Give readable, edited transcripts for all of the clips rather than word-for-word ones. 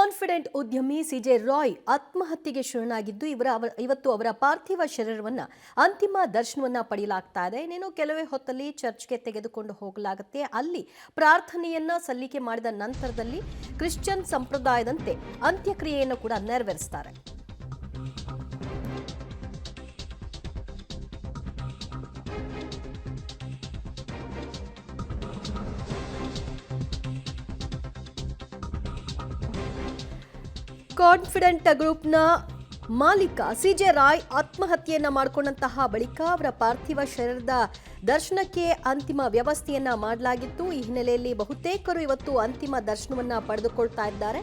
Confident ಉದ್ಯಮಿ CJ Roy ಆತ್ಮಹತ್ಯೆಗೆ ಶರಣಾಗಿದ್ದು ಇವತ್ತು ಅವರ ಪಾರ್ಥಿವ ಶರೀರವನ್ನ ಅಂತಿಮ ದರ್ಶನವನ್ನ ಪಡೆಯಲಾಗ್ತಾ ಇದೆ. ಇನ್ನೇನು ಕೆಲವೇ ಹೊತ್ತಲ್ಲಿ ಚರ್ಚ್ಗೆ ತೆಗೆದುಕೊಂಡು ಹೋಗಲಾಗುತ್ತೆ. ಅಲ್ಲಿ ಪ್ರಾರ್ಥನೆಯನ್ನ ಸಲ್ಲಿಕೆ ಮಾಡಿದ ನಂತರದಲ್ಲಿ ಕ್ರಿಶ್ಚಿಯನ್ ಸಂಪ್ರದಾಯದಂತೆ ಅಂತ್ಯಕ್ರಿಯೆಯನ್ನು ಕೂಡ ನೆರವೇರಿಸುತ್ತಾರೆ. ಕಾನ್ಫಿಡೆಂಟ್ ಗ್ರೂಪ್ನ ಮಾಲೀಕ ಸಿಜೆ ರಾಯ್ ಆತ್ಮಹತ್ಯೆಯನ್ನ ಮಾಡಿಕೊಂಡಂತಹ ಬಳಿಕ ಅವರ ಪಾರ್ಥಿವ ಶರೀರದ ದರ್ಶನಕ್ಕೆ ಅಂತಿಮ ವ್ಯವಸ್ಥೆಯನ್ನ ಮಾಡಲಾಗಿತ್ತು. ಈ ಹಿನ್ನೆಲೆಯಲ್ಲಿ ಬಹುತೇಕರು ಇವತ್ತು ಅಂತಿಮ ದರ್ಶನವನ್ನ ಪಡೆದುಕೊಳ್ತಾ ಇದ್ದಾರೆ.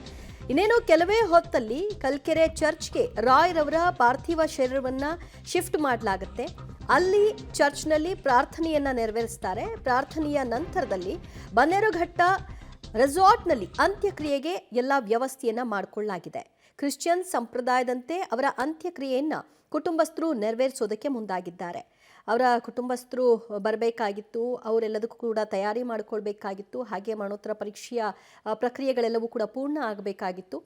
ಇನ್ನೇನು ಕೆಲವೇ ಹೊತ್ತಲ್ಲಿ ಕಲ್ಕೆರೆ ಚರ್ಚ್ಗೆ ರಾಯ್ ರವರ ಪಾರ್ಥಿವ ಶರೀರವನ್ನ ಶಿಫ್ಟ್ ಮಾಡಲಾಗುತ್ತೆ. ಅಲ್ಲಿ ಚರ್ಚ್ನಲ್ಲಿ ಪ್ರಾರ್ಥನೆಯನ್ನ ನೆರವೇರಿಸ್ತಾರೆ. ಪ್ರಾರ್ಥನೆಯ ನಂತರದಲ್ಲಿ ಬನ್ನೇರುಘಟ್ಟ ರೆಸಾರ್ಟ್ನಲ್ಲಿ ಅಂತ್ಯಕ್ರಿಯೆಗೆ ಎಲ್ಲ ವ್ಯವಸ್ಥೆಯನ್ನ ಮಾಡಿಕೊಳ್ಳಲಾಗಿದೆ. ಕ್ರಿಶ್ಚಿಯನ್ ಸಂಪ್ರದಾಯದಂತೆ ಅವರ ಅಂತ್ಯಕ್ರಿಯೆಯನ್ನ ಕುಟುಂಬಸ್ಥರು ನೆರವೇರಿಸೋದಕ್ಕೆ ಮುಂದಾಗಿದ್ದಾರೆ. ಅವರ ಕುಟುಂಬಸ್ಥರು ಬರಬೇಕಾಗಿತ್ತು, ಅವರೆಲ್ಲದಕ್ಕೂ ಕೂಡ ತಯಾರಿ ಮಾಡಿಕೊಳ್ಬೇಕಾಗಿತ್ತು. ಹಾಗೆ ಮರಣೋತ್ತರ ಪರೀಕ್ಷೆಯ ಪ್ರಕ್ರಿಯೆಗಳೆಲ್ಲವೂ ಕೂಡ ಪೂರ್ಣ ಆಗಬೇಕಾಗಿತ್ತು.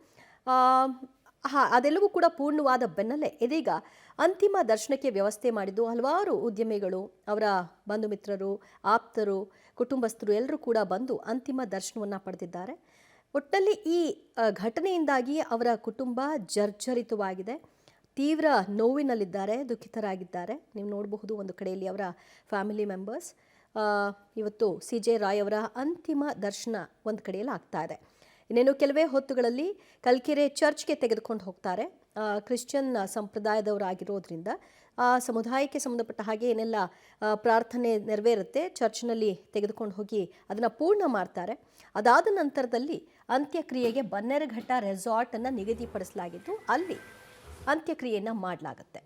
ಅದೆಲ್ಲವೂ ಕೂಡ ಪೂರ್ಣವಾದ ಬೆನ್ನಲ್ಲೇ ಇದೀಗ ಅಂತಿಮ ದರ್ಶನಕ್ಕೆ ವ್ಯವಸ್ಥೆ ಮಾಡಿದ್ದು ಹಲವಾರು ಉದ್ಯಮಿಗಳು, ಅವರ ಬಂಧು ಮಿತ್ರರು, ಆಪ್ತರು, ಕುಟುಂಬಸ್ಥರು ಎಲ್ಲರೂ ಕೂಡ ಬಂದು ಅಂತಿಮ ದರ್ಶನವನ್ನು ಪಡೆದಿದ್ದಾರೆ. ಒಟ್ಟಲ್ಲಿ ಈ ಘಟನೆಯಿಂದಾಗಿ ಅವರ ಕುಟುಂಬ ಜರ್ಜರಿತವಾಗಿದೆ, ತೀವ್ರ ನೋವಿನಲ್ಲಿದ್ದಾರೆ, ದುಃಖಿತರಾಗಿದ್ದಾರೆ. ನೀವು ನೋಡಬಹುದು ಒಂದು ಕಡೆಯಲ್ಲಿ ಅವರ ಫ್ಯಾಮಿಲಿ ಮೆಂಬರ್ಸ್. ಇವತ್ತು ಸಿಜೆ ರಾಯ್ ಅವರ ಅಂತಿಮ ದರ್ಶನ ಒಂದು ಕಡೆಯಲ್ಲಿ ಆಗ್ತಾ ಇದೆ. ಇನ್ನೇನು ಕೆಲವೇ ಹೊತ್ತುಗಳಲ್ಲಿ ಕಲ್ಕೆರೆ ಚರ್ಚ್ಗೆ ತೆಗೆದುಕೊಂಡು ಹೋಗ್ತಾರೆ. ಕ್ರಿಶ್ಚಿಯನ್ ಸಂಪ್ರದಾಯದವರಾಗಿರೋದ್ರಿಂದ ಆ ಸಮುದಾಯಕ್ಕೆ ಸಂಬಂಧಪಟ್ಟ ಹಾಗೆ ಏನೆಲ್ಲ ಪ್ರಾರ್ಥನೆ ನೆರವೇರುತ್ತೆ ಚರ್ಚ್ನಲ್ಲಿ ತೆಗೆದುಕೊಂಡು ಹೋಗಿ ಅದನ್ನು ಪೂರ್ಣ ಮಾಡ್ತಾರೆ. ಅದಾದ ನಂತರದಲ್ಲಿ ಅಂತ್ಯಕ್ರಿಯೆಗೆ ಬನ್ನೇರುಘಟ್ಟ ರೆಸಾರ್ಟನ್ನು ನಿಗದಿಪಡಿಸಲಾಗಿದ್ದು ಅಲ್ಲಿ ಅಂತ್ಯಕ್ರಿಯೆಯನ್ನು ಮಾಡಲಾಗುತ್ತೆ.